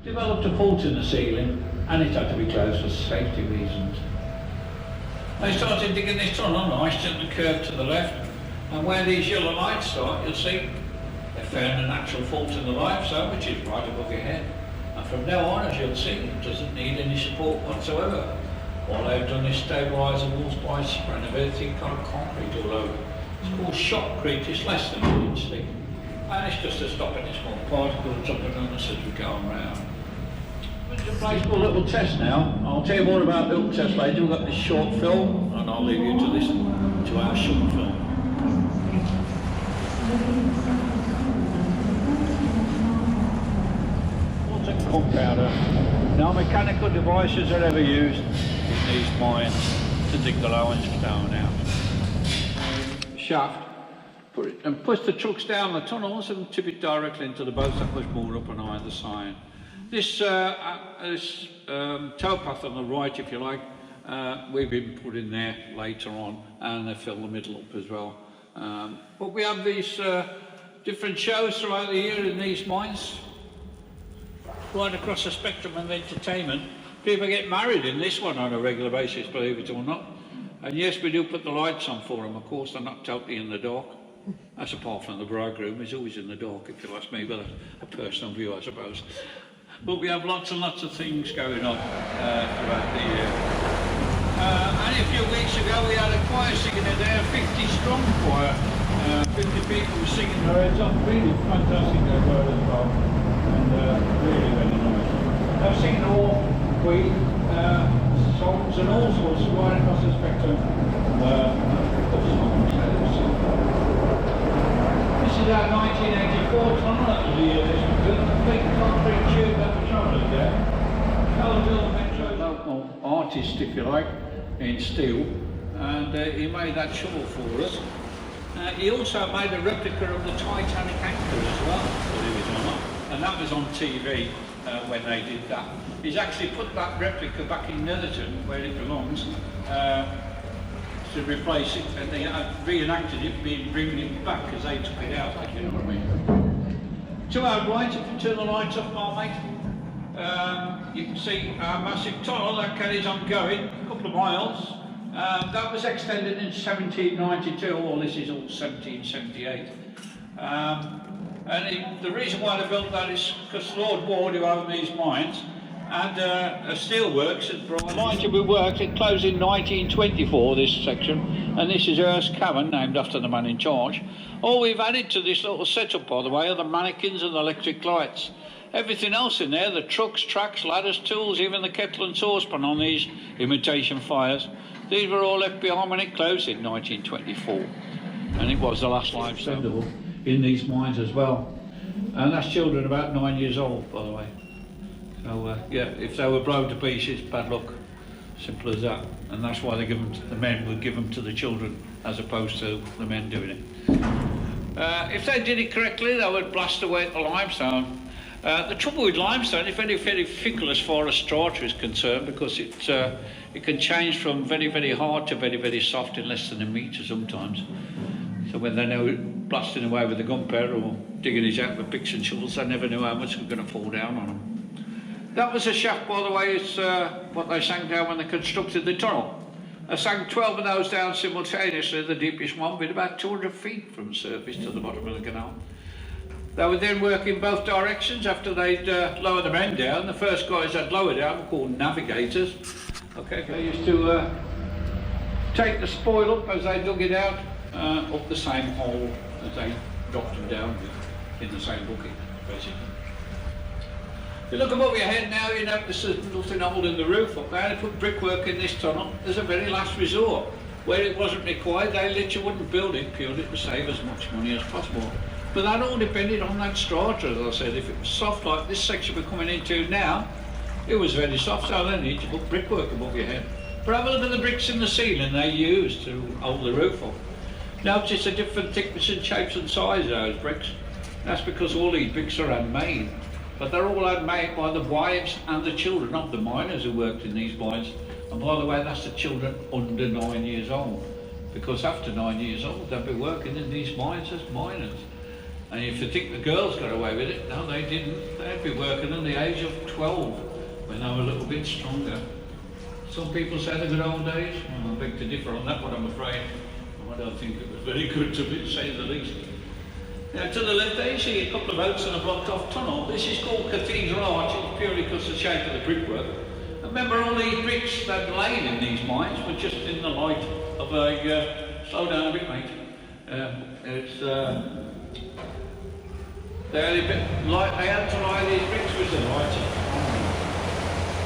Developed a fault in the ceiling and it had to be closed for safety reasons. They started digging this tunnel nice to the curve to the left, and where these yellow lights start, you'll see they found a natural fault in the limestone, which is right above your head. And from now on, as you'll see, it doesn't need any support whatsoever. All they've done is stabilise the walls by spraying a very thick coloured concrete all over. It's called shotcrete, it's less than an inch thick. And it's just to stop any small particles up and on us as we go around. It's a place for a little test now. I'll tell you more about the little test later. We've got this short film, and I'll leave you to listen to our short film. Compounder. No mechanical devices are ever used in these mines to dig the limestone out. Shaft, put it, and push the trucks down the tunnels and tip it directly into the boats that was moored up on either side. This towpath on the right, if you like, we've been put in there later on, and they fill the middle up as well. But we have these different shows throughout the year in these mines. Right across the spectrum of entertainment. People get married in this one on a regular basis, believe it or not. And yes, we do put the lights on for them. Of course, they're not totally in the dark. That's apart from the bridegroom, he's always in the dark, if you ask me, but a personal view, I suppose. But we have lots and lots of things going on throughout the year. And a few weeks ago, we had a choir singing in there, 50 strong choir. 50 people were singing their heads off. Really fantastic they were as well. And really very nice. They're singing all Queen songs and all sorts right across the spectrum of songs. This is our 1984 tunnel, that was the year this was built. The big concrete tube that was travelling there. Calville Metro, local artist, if you like, in steel, and he made that shovel for us. He also made a replica of the Titanic anchor as well, believe it or not. And that was on TV when they did that. He's actually put that replica back in Netherton, where it belongs, to replace it, and they reenacted it, bringing it back as they took it out, if you know what I mean. To our right, if you turn the lights off, mate, you can see our massive tunnel that carries on going, a couple of miles. That was extended in 1792, well, this is all 1778. And the reason why they built that is because Lord Ward, who owned these mines, had a steelworks at Brighton. The mine to be worked, it closed in 1924, this section, and this is Hurst Cavern, named after the man in charge. All we've added to this little setup, by the way, are the mannequins and the electric lights. Everything else in there, the trucks, tracks, ladders, tools, even the kettle and saucepan on these imitation fires, these were all left behind when it closed in 1924. And it was the last limestone in these mines as well. And that's children about 9 years old, by the way. So yeah, if they were blown to pieces, bad luck. Simple as that. And that's why they give them to, the men would give them to the children as opposed to the men doing it. If they did it correctly, they would blast away the limestone. The trouble with limestone is very, very fickle as far as strata is concerned, because it can change from very, very hard to very, very soft in less than a metre sometimes. So when they know blasting away with the gunpowder or digging it out with picks and shovels, they never knew how much was going to fall down on them. That was a shaft, by the way, it's what they sank down when they constructed the tunnel. They sank 12 of those down simultaneously, the deepest one being about 200 feet from the surface to the bottom of the canal. They would then work in both directions after they'd lower the men down. The first guys that lowered down were called navigators. Okay, they used to take the spoil up as they dug it out, up the same hole as they dropped them down in the same bucket, basically. If you look above your head now, you notice there's nothing old in the roof up there. They put brickwork in this tunnel as a very last resort. Where it wasn't required, they literally wouldn't build it purely to save as much money as possible. But that all depended on that strata, as I said. If it was soft like this section we're coming into now, it was very soft, so they need to put brickwork above your head. But have a look at the bricks in the ceiling they used to hold the roof up. Notice the different thickness and shapes and size of those bricks. That's because all these bricks are handmade. But they're all handmade by the wives and the children of the miners who worked in these mines. And by the way, that's the children under 9 years old. Because after 9 years old, they'll be working in these mines as miners. And if you think the girls got away with it, no, they didn't. They'd be working at the age of 12 when they were a little bit stronger. Some people say the good old days. Well, I beg to differ on that one, I'm afraid. I don't think it was very good, to say the least. Now, to the left there, you see a couple of boats and a blocked-off tunnel. This is called Cathedral Arch. It's purely because of the shape of the brickwork. Remember, all these bricks they'd laid in these mines were just in the light of a... slow down a bit, mate. They had a bit light. They had to lie these bricks with the light.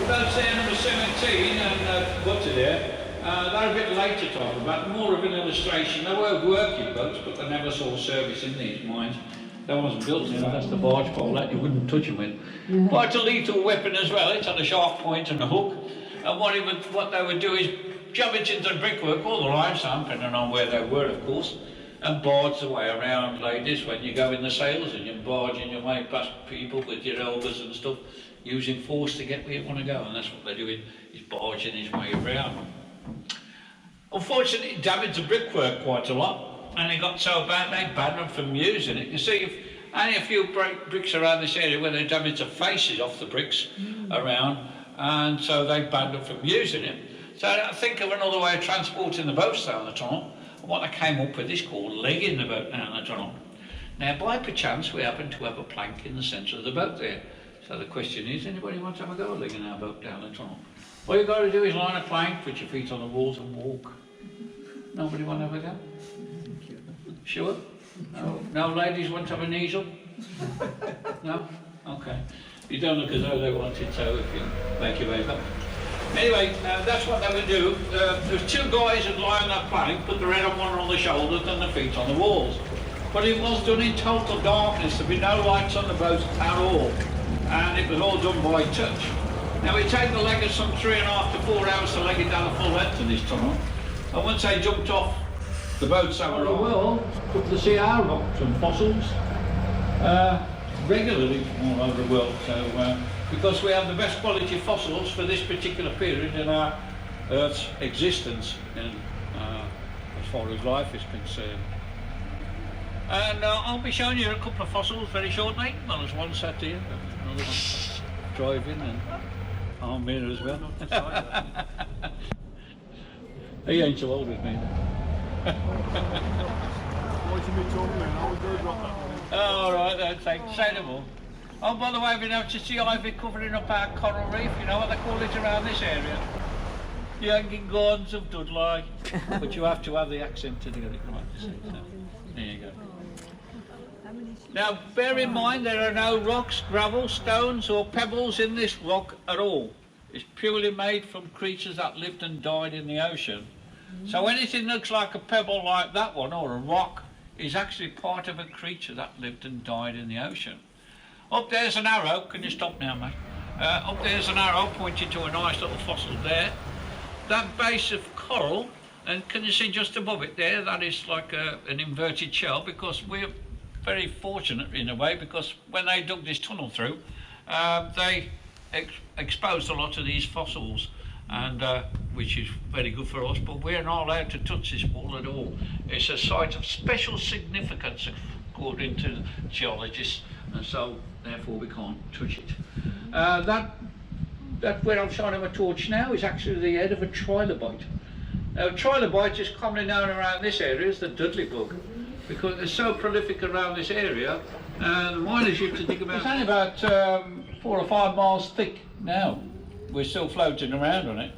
You don't see number 17 and what's it there? They're a bit later talk about, more of an illustration. They were working boats, but they never saw service in these mines. That wasn't built, you know, that's the barge pole that you wouldn't touch them with. Yeah. Quite a lethal weapon as well. It's on a sharp point and a hook. And what they would do is jump it into the brickwork, all the limestone, depending on where they were, of course, and barge the way around like this when you go in the sails and you're barging your way past people with your elbows and stuff, using force to get where you want to go. And that's what they're doing, is barging his way around. Unfortunately, it damaged the brickwork quite a lot, and it got so bad they banned them from using it. You see, if only a few bricks around this area where they damaged the faces off the bricks around, and so they banned them from using it. So I think of another way of transporting the boats down the tunnel, and what they came up with is called legging the boat down the tunnel. Now, by perchance, we happen to have a plank in the centre of the boat there. So the question is, anybody want to have a go at legging our boat down the tunnel? All you've got to do is line a plank, put your feet on the walls and walk. Nobody want to have a go? Sure? No, no ladies want to have an easel? No? Okay. You don't look as though they wanted, so if you make your way up. Anyway, that's what they would do. There's two guys who'd lie on that plank, put their head on one on the shoulders and their feet on the walls. But it was done in total darkness. There'd be no lights on the boat at all. And it was all done by touch. Now, it take the leggers some 3.5 to 4 hours to leg it down the full length of this tunnel. And once they jumped off the boats that were on, well, took to see our rocks and fossils regularly all over the world. So, because we have the best quality fossils for this particular period in our Earth's existence, and as far as life is concerned. And I'll be showing you a couple of fossils very shortly. Well, there's one sat here, another one driving, and I'm here as well. He ain't so old with me. Oh, right, thanks. Say no more. Oh, by the way, we've been able to see ivy covering up our coral reef. You know what they call it around this area? The hanging gardens of Dudley. But you have to have the accent to get it right. So, there you go. Now, bear in mind there are no rocks, gravel, stones or pebbles in this rock at all. It's purely made from creatures that lived and died in the ocean. So anything that looks like a pebble like that one, or a rock, is actually part of a creature that lived and died in the ocean. Up there's an arrow. Can you stop now, mate? Up there's an arrow pointing to a nice little fossil there. That base of coral, and can you see just above it there, that is like an inverted shell, because we're very fortunate in a way, because when they dug this tunnel through, they exposed a lot of these fossils, and which is very good for us, but we're not allowed to touch this wall at all. It's a site of special significance according to geologists, and so therefore we can't touch it. That where I'm shining my torch now is actually the head of a trilobite. Now, trilobite is commonly known around this area as the Dudley bug, because they're so prolific around this area, and the miners used to dig about. It's only about 4 or 5 miles thick now. We're still floating around on it,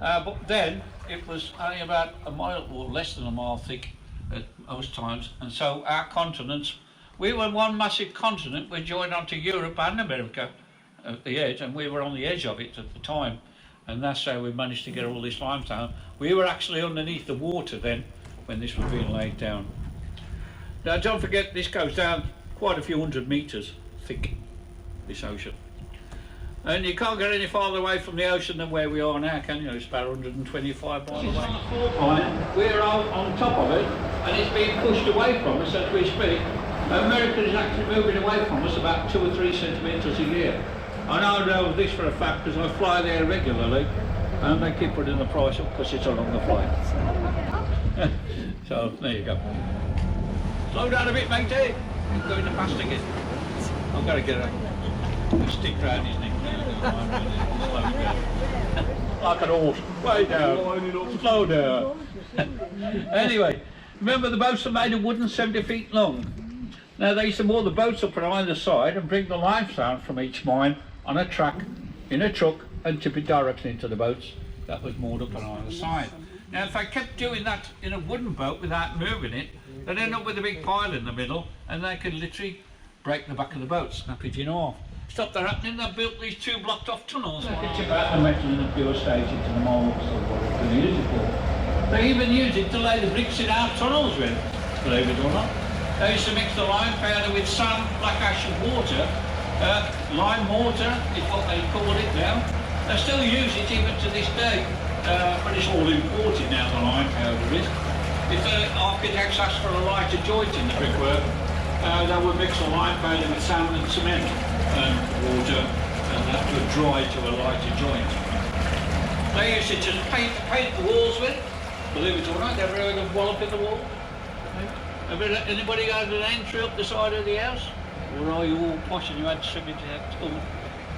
but then it was only about a mile or less than a mile thick at most times, and so our continents, we were one massive continent. We joined onto Europe and America at the edge, and we were on the edge of it at the time, and that's how we managed to get all this limestone. We were actually underneath the water then when this was being laid down. Now, don't forget, this goes down quite a few hundred metres thick, this ocean. And you can't get any farther away from the ocean than where we are now, can you? It's about 125 miles away. On the fault line, we're on top of it, and it's being pushed away from us as we speak. America is actually moving away from us about 2 or 3 centimetres a year. And I know this for a fact because I fly there regularly, and they keep putting the price up because it's a longer flight. So, there you go. Slow down a bit, matey. He's going fast again. I've got to get a stick round his neck now. Like an horse. Way down. Slow down. Anyway, remember the boats are made of wooden 70 feet long. Now they used to moor the boats up on either side and bring the limestone from each mine on a track, in a truck, and tip it directly into the boats that was moored up on either side. Now if I kept doing that in a wooden boat without moving it, they'd end up with a big pile in the middle and they could literally break the back of the boat, snap it in half. Stop that happening, they built these 2 blocked off tunnels. They could chip out the metal in the pure stage into the moulds or what they use it for. They even use it to lay the bricks in our tunnels with, believe it or not. They used to mix the lime powder with sand, black ash and water. Lime mortar is what they call it now. They still use it even to this day, but it's all imported now, the lime powder is. If the architects ask for a lighter joint in the brickwork, they would mix the lime powder with sand and cement and water, and that would dry to a lighter joint. They used to just paint the walls with, believe it or not. Ever heard of wallop in the wall? Anybody got an entry up the side of the house? Or are you all posh and you had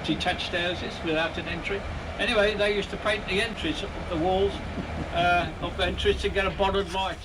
detached houses without an entry? Anyway, they used to paint the entries up the walls, up the entries to get a bothered light.